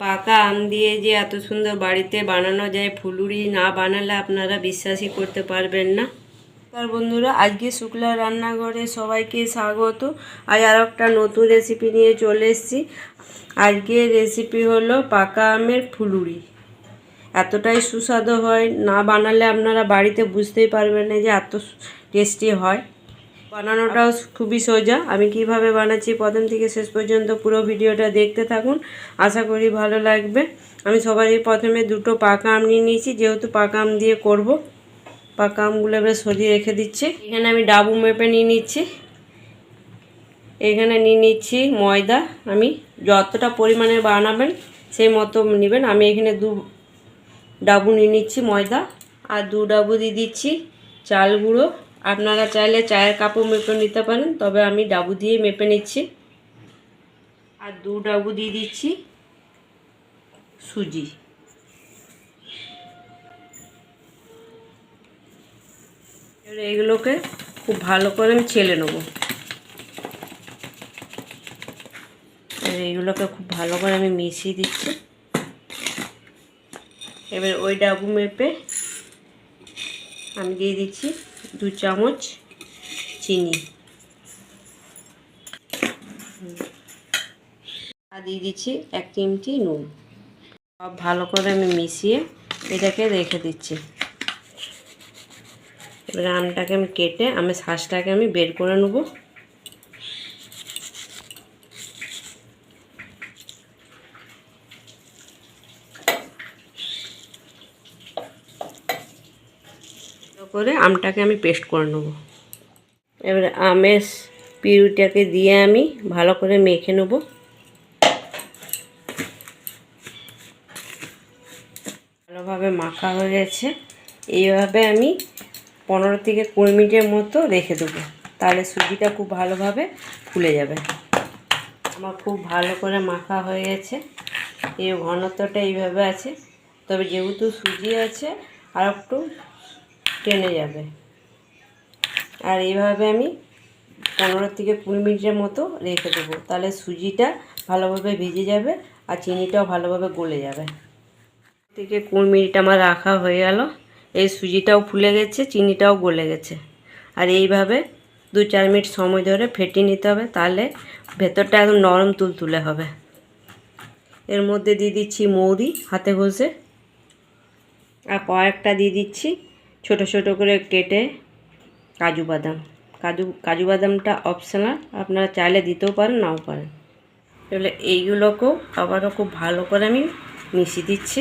পাকা আম দিয়ে যে এত সুন্দর বাড়িতে বানানো যায় ফুলুরি, না বানালে আপনারা বিশ্বাসই করতে পারবেন না। তার বন্ধুরা, আজকে শুক্লা রান্নাঘরে সবাইকে স্বাগত। আজ আর একটা নতুন রেসিপি নিয়ে চলে এসেছি। আজকের রেসিপি হলো পাকা আমের ফুলুরি। এতটাই সুস্বাদু হয়, না বানালে আপনারা বাড়িতে বুঝতেই পারবেন না যে এত টেস্টি হয়। বানানোটাও খুবই সোজা। আমি কিভাবে বানাচ্ছি প্রথম থেকে শেষ পর্যন্ত পুরো ভিডিওটা দেখতে থাকুন, আশা করি ভালো লাগবে। আমি সবারই প্রথমে দুটো পাকা আম নিয়ে নিয়েছি, যেহেতু পাকা আম দিয়ে করব। পাকা আমগুলো এবার সরিয়ে রেখে দিচ্ছি। এখানে আমি ডাবু মেপে নিয়ে নিচ্ছি। এখানে নিয়ে নিচ্ছি ময়দা। আমি যতটা পরিমাণে বানাবেন সেই মতো নেবেন। আমি এখানে 2 ডাবু নিয়ে নিচ্ছি ময়দা, আর 2 ডাবু দিয়ে দিচ্ছি চাল গুঁড়ো। আপনারা চাইলে চায়ের কাপও মেপে নিতে পারেন, তবে আমি ডাবু দিয়ে মেপে নিচ্ছি। আর 2 ডাবু দিয়ে দিচ্ছি সুজি। এবার এগুলোকে খুব ভালো করে আমি ছেলে নেব। এইগুলোকে খুব ভালো করে আমি মিশিয়ে দিচ্ছি। এবার ওই ডাবু মেপে আমি দিয়ে দিচ্ছি 2 চামচ চিনি, আর দিয়ে দিচ্ছি 1 চিমটি নুন। সব ভালো করে আমি মিশিয়ে এটাকে রেখে দিচ্ছি। এবার আমটাকে আমি কেটে আমের শাঁসটাকে আমি বের করে নেব। করে আমটাকে আমি পেস্ট করে নেব। এবারে আমের পিউরিটাকে দিয়ে আমি ভালো করে মেখে নেব। ভালোভাবে মাখা হয়ে গেছে। এইভাবে আমি 15 থেকে 20 মিনিটের মতো রেখে দেবো, তাহলে সুজিটা খুব ভালোভাবে ফুলে যাবে। আমার খুব ভালো করে মাখা হয়ে গেছে। এই ঘনত্বটা এইভাবে আছে, তবে যেহেতু সুজি আছে আর একটু টেনে যাবে। আর এইভাবে আমি 15 থেকে 20 মিনিটের মতো রেখে দেবো, তাহলে সুজিটা ভালোভাবে ভিজে যাবে আর চিনিটাও ভালোভাবে গলে যাবে। থেকে 20 মিনিট আমার রাখা হয়ে গেল। এই সুজিটাও ফুলে গেছে, চিনিটাও গলে গেছে। আর এইভাবে 2-4 মিনিট সময় ধরে ফেটিয়ে নিতে হবে, তাহলে ভেতরটা একদম নরম তুলতুলে হবে। এর মধ্যে দিয়ে দিচ্ছি মৌরি হাতে ঘষে, আর কয়েকটা দিয়ে দিচ্ছি ছোট ছোট করে কেটে কাজু বাদাম। কাজু বাদামটা অপশনাল, আপনারা চাইলে দিতেও পারেন, নাও পারেন। তাহলে এইগুলোকেও আবারও খুব ভালো করে আমি মিশিয়ে দিচ্ছি।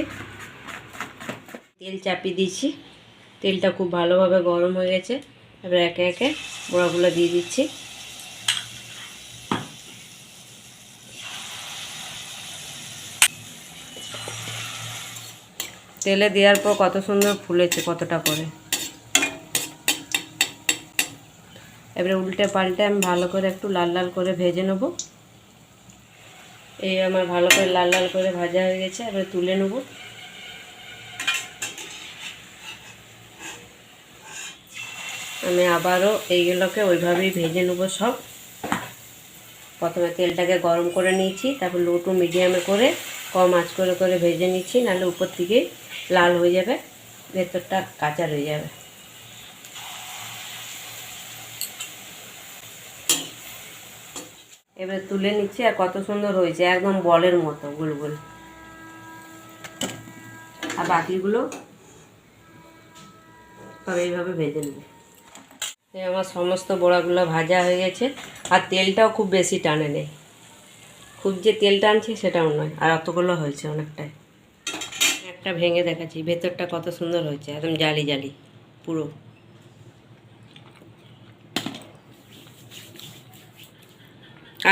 তেল চাপিয়ে দিচ্ছি। তেলটা খুব ভালোভাবে গরম হয়ে গেছে। এবার একে একে বড়াগুলো দিয়ে দিচ্ছি। তেলে দেওয়ার পর কত সুন্দর ফুলেছে, কতটা করে। এবারে উল্টে পাল্টে আমি ভালো করে একটু লাল লাল করে ভেজে নেব। এই আমার ভালো করে লাল লাল করে ভাজা হয়ে গেছে। এবারে তুলে নেব। আমি আবারও এইগুলোকে ওইভাবেই ভেজে নেব সব। প্রথমে তেলটাকে গরম করে নিয়েছি, তারপর লো টু মিডিয়ামে করে কম আঁচ করে করে ভেজে নিচ্ছি, নাহলে উপর থেকে লাল হয়ে যাবে, ভেতরটা কাঁচা রয়ে যাবে। এবার তুলে নিচ্ছি, আর কত সুন্দর হয়েছে, একদম বলের মতো গোল গোল। আর বাকিগুলো সব এইভাবে ভেজে নেব। আমার সমস্ত বড়াগুলো ভাজা হয়ে গেছে, আর তেলটাও খুব বেশি টানে নেই। খুব যে তেল টানছে সেটাও নয়, আর অতগুলো হয়েছে অনেকটাই। একটা ভেঙে দেখাচ্ছি, ভেতরটা কত সুন্দর হয়েছে, একদম জালি জালি পুরো।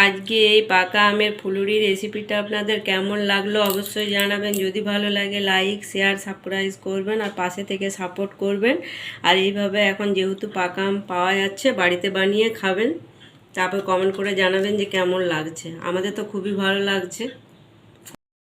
আজকে এই পাকা আমের ফুলুরি রেসিপিটা আপনাদের কেমন লাগলো অবশ্যই জানাবেন। যদি ভালো লাগে লাইক শেয়ার সাবস্ক্রাইব করবেন, আর পাশে থেকে সাপোর্ট করবেন। আর এইভাবে এখন যেহেতু পাকা আম পাওয়া যাচ্ছে, বাড়িতে বানিয়ে খাবেন, তারপর কমেন্ট করে জানাবেন যে কেমন লাগছে। আমাদের তো খুবই ভালো লাগছে।